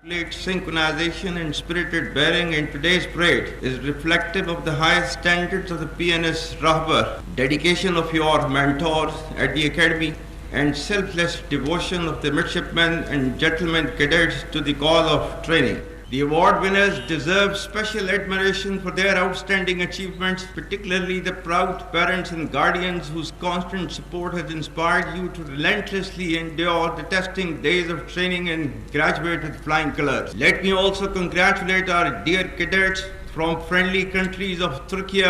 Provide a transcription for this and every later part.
Complete synchronization and spirited bearing in today's parade is reflective of the highest standards of the PNS Rahbar, dedication of your mentors at the Academy, and selfless devotion of the midshipmen and gentlemen cadets to the cause of training. The award winners deserve special admiration for their outstanding achievements, particularly the proud parents and guardians whose constant support has inspired you to relentlessly endure the testing days of training and graduate with flying colors. Let me also congratulate our dear cadets from friendly countries of Turkey,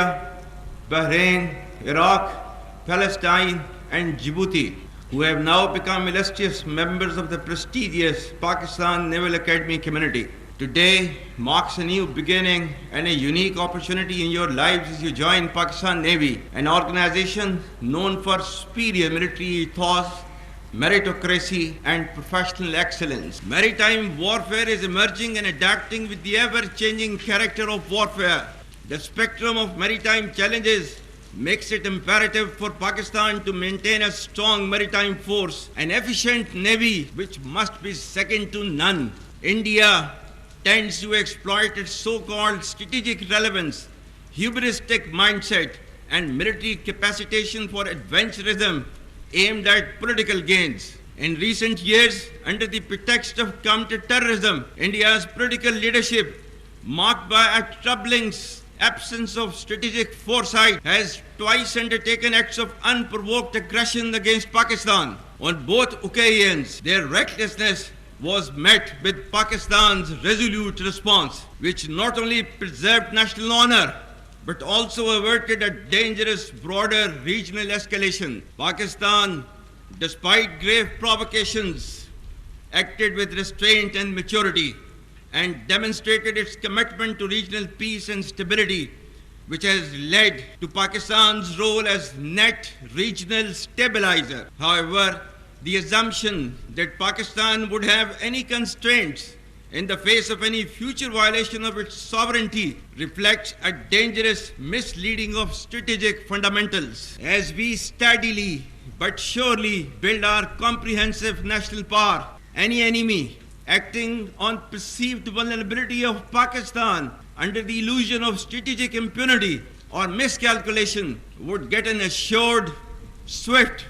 Bahrain, Iraq, Palestine, and Djibouti, who have now become illustrious members of the prestigious Pakistan Naval Academy community. Today marks a new beginning and a unique opportunity in your lives as you join Pakistan Navy, an organization known for superior military ethos, meritocracy, and professional excellence. Maritime warfare is emerging and adapting with the ever-changing character of warfare. The spectrum of maritime challenges makes it imperative for Pakistan to maintain a strong maritime force, an efficient navy which must be second to none. India tends to exploit its so-called strategic relevance, hubristic mindset, and military capacitation for adventurism aimed at political gains. In recent years, under the pretext of counter-terrorism, India's political leadership, marked by a troubling absence of strategic foresight, has twice undertaken acts of unprovoked aggression against Pakistan. On both occasions, their recklessness was met with Pakistan's resolute response, which not only preserved national honor, but also averted a dangerous broader regional escalation. Pakistan, despite grave provocations, acted with restraint and maturity and demonstrated its commitment to regional peace and stability, which has led to Pakistan's role as net regional stabilizer. However, the assumption that Pakistan would have any constraints in the face of any future violation of its sovereignty reflects a dangerous misleading of strategic fundamentals. As we steadily but surely build our comprehensive national power, any enemy acting on perceived vulnerability of Pakistan under the illusion of strategic impunity or miscalculation would get an assured, swift,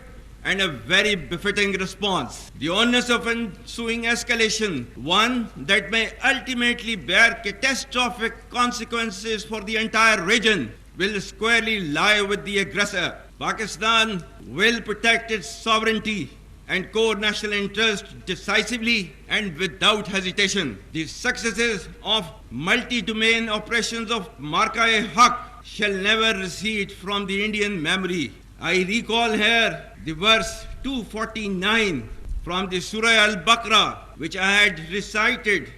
and a very befitting response. The onus of ensuing escalation, one that may ultimately bear catastrophic consequences for the entire region, will squarely lie with the aggressor. Pakistan will protect its sovereignty and core national interest decisively and without hesitation. The successes of multi-domain operations of Marka-e-Haq shall never recede from the Indian memory. I recall here the verse 249 from the Surah Al-Baqarah, which I had recited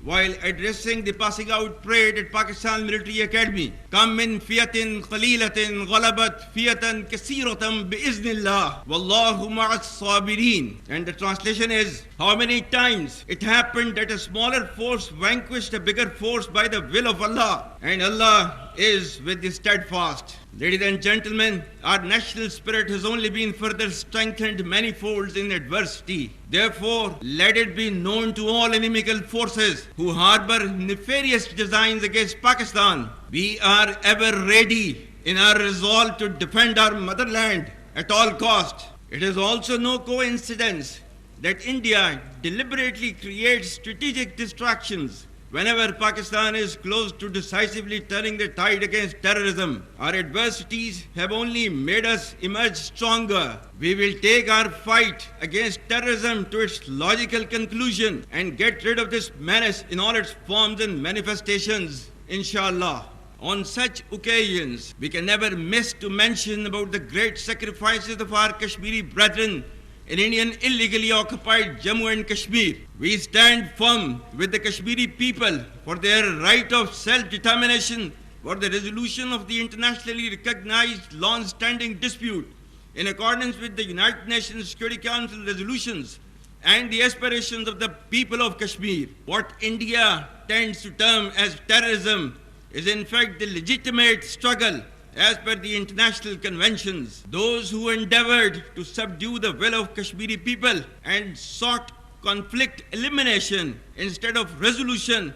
while addressing the passing out parade at Pakistan Military Academy. Kam min fiyatin qalilatin ghalabat fiyatan kasiratan biiznillah wallahu ma'as sabirin. And the translation is, how many times it happened that a smaller force vanquished a bigger force by the will of Allah, and Allah is with the steadfast. Ladies and gentlemen, our national spirit has only been further strengthened many folds in adversity. Therefore, let it be known to all inimical forces who harbor nefarious designs against Pakistan, we are ever ready in our resolve to defend our motherland at all cost. It is also no coincidence that India deliberately creates strategic distractions whenever Pakistan is close to decisively turning the tide against terrorism. Our adversities have only made us emerge stronger. We will take our fight against terrorism to its logical conclusion and get rid of this menace in all its forms and manifestations, inshallah. On such occasions, we can never miss to mention about the great sacrifices of our Kashmiri brethren in Indian illegally occupied Jammu and Kashmir. We stand firm with the Kashmiri people for their right of self-determination, for the resolution of the internationally recognized long-standing dispute in accordance with the United Nations Security Council resolutions and the aspirations of the people of Kashmir. What India tends to term as terrorism is in fact the legitimate struggle as per the international conventions. Those who endeavored to subdue the will of Kashmiri people and sought conflict elimination instead of resolution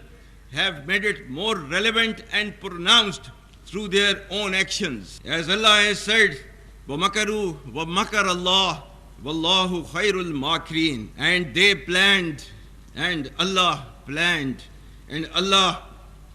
have made it more relevant and pronounced through their own actions. As Allah has said, وَمَكَرُوا وَمَكَرَ اللَّهُ وَاللَّهُ خَيْرُ الْمَاكِرِينَ. And they planned, and Allah planned, and Allah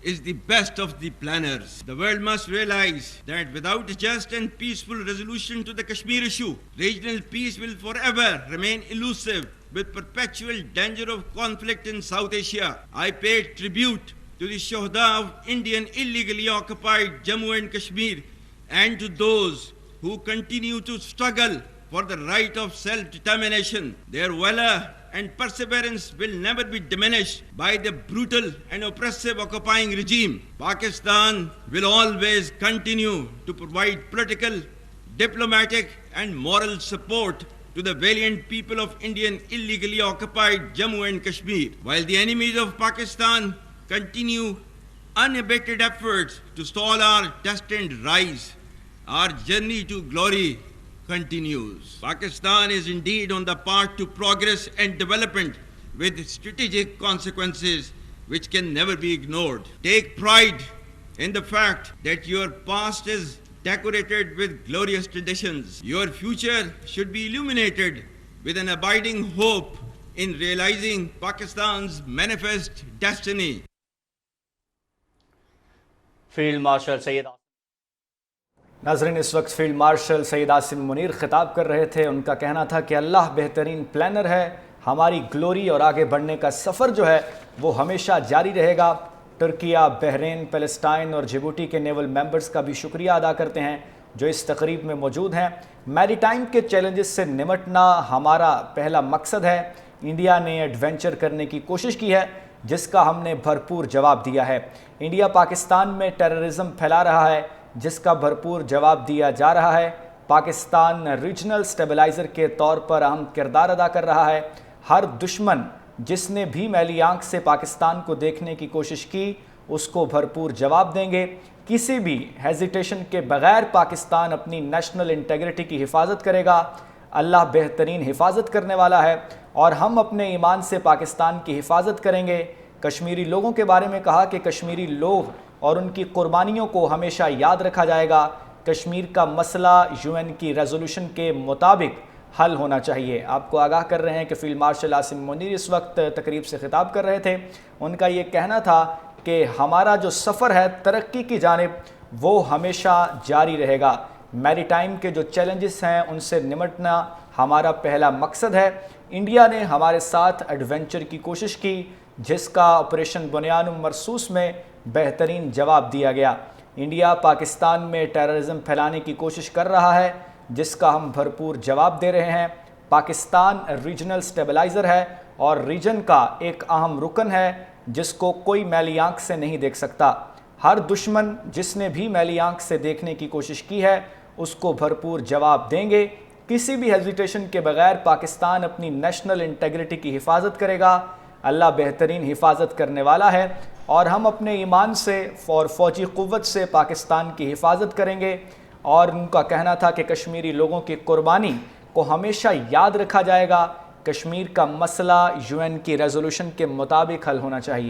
is the best of the planners. The world must realize that without a just and peaceful resolution to the Kashmir issue, regional peace will forever remain elusive, with perpetual danger of conflict in South Asia. I pay tribute to the Shuhada of Indian illegally occupied Jammu and Kashmir, and to those who continue to struggle for the right of self-determination. Their valor and perseverance will never be diminished by the brutal and oppressive occupying regime. Pakistan will always continue to provide political, diplomatic and moral support to the valiant people of Indian illegally occupied Jammu and Kashmir, while the enemies of Pakistan continue unabated efforts to stall our destined rise. Our journey to glory continues. Pakistan is indeed on the path to progress and development with strategic consequences which can never be ignored. Take pride in the fact that your past is decorated with glorious traditions. Your future should be illuminated with an abiding hope in realizing Pakistan's manifest destiny. Field marshal Syed नाज़रीन, इस वक्त field marshal Syed Asim Munir खिताब कर रहे थे। उनका कहना था कि अल्लाह बेहतरीन प्लानर है, हमारी ग्लोरी और आगे बढ़ने का सफ़र जो है वो हमेशा जारी रहेगा। तुर्किया, बहरीन, पैलेस्टाइन और जिबूटी के नेवल मेंबर्स का भी शुक्रिया अदा करते हैं जो इस तकरीब में मौजूद हैं। मैरीटाइम के चैलेंजेस से निमटना हमारा पहला मकसद है। इंडिया ने एडवेंचर करने की कोशिश की है जिसका हमने भरपूर जवाब दिया है। इंडिया पाकिस्तान में टेररिज्म फैला रहा है जिसका भरपूर जवाब दिया जा रहा है। पाकिस्तान रीजनल स्टेबलाइज़र के तौर पर अहम किरदार अदा कर रहा है। हर दुश्मन जिसने भी मैली आंख से पाकिस्तान को देखने की कोशिश की उसको भरपूर जवाब देंगे। किसी भी हेजिटेशन के बगैर पाकिस्तान अपनी नेशनल इंटेग्रिटी की हिफाजत करेगा। अल्लाह बेहतरीन हिफाजत करने वाला है और हम अपने ईमान से पाकिस्तान की हिफाजत करेंगे। कश्मीरी लोगों के बारे में कहा कि कश्मीरी लोग और उनकी कुर्बानियों को हमेशा याद रखा जाएगा। कश्मीर का मसला यूएन की रेजोल्यूशन के मुताबिक हल होना चाहिए। आपको आगाह कर रहे हैं कि फील्ड मार्शल आसिम मुनीर इस वक्त तकरीब से खिताब कर रहे थे। उनका ये कहना था कि हमारा जो सफ़र है तरक्की की जानिब वो हमेशा जारी रहेगा। मैरीटाइम के जो चैलेंजेस हैं उनसे निमटना हमारा पहला मकसद है। इंडिया ने हमारे साथ एडवेंचर की कोशिश की जिसका ऑपरेशन बुनियानुम मरसूस में बेहतरीन जवाब दिया गया। इंडिया पाकिस्तान में टेररिज्म फैलाने की कोशिश कर रहा है जिसका हम भरपूर जवाब दे रहे हैं। पाकिस्तान रीजनल स्टेबलाइज़र है और रीजन का एक अहम रुकन है जिसको कोई मैली आंख से नहीं देख सकता। हर दुश्मन जिसने भी मैली आंख से देखने की कोशिश की है उसको भरपूर जवाब देंगे। किसी भी हेजिटेशन के बगैर पाकिस्तान अपनी नेशनल इंटेग्रिटी की हिफाजत करेगा। अल्लाह बेहतरीन हिफाजत करने वाला है और हम अपने ईमान से और फ़ौजी क़ुव्वत से पाकिस्तान की हिफाजत करेंगे। और उनका कहना था कि कश्मीरी लोगों की कुर्बानी को हमेशा याद रखा जाएगा। कश्मीर का मसला यूएन की रेजोल्यूशन के मुताबिक हल होना चाहिए।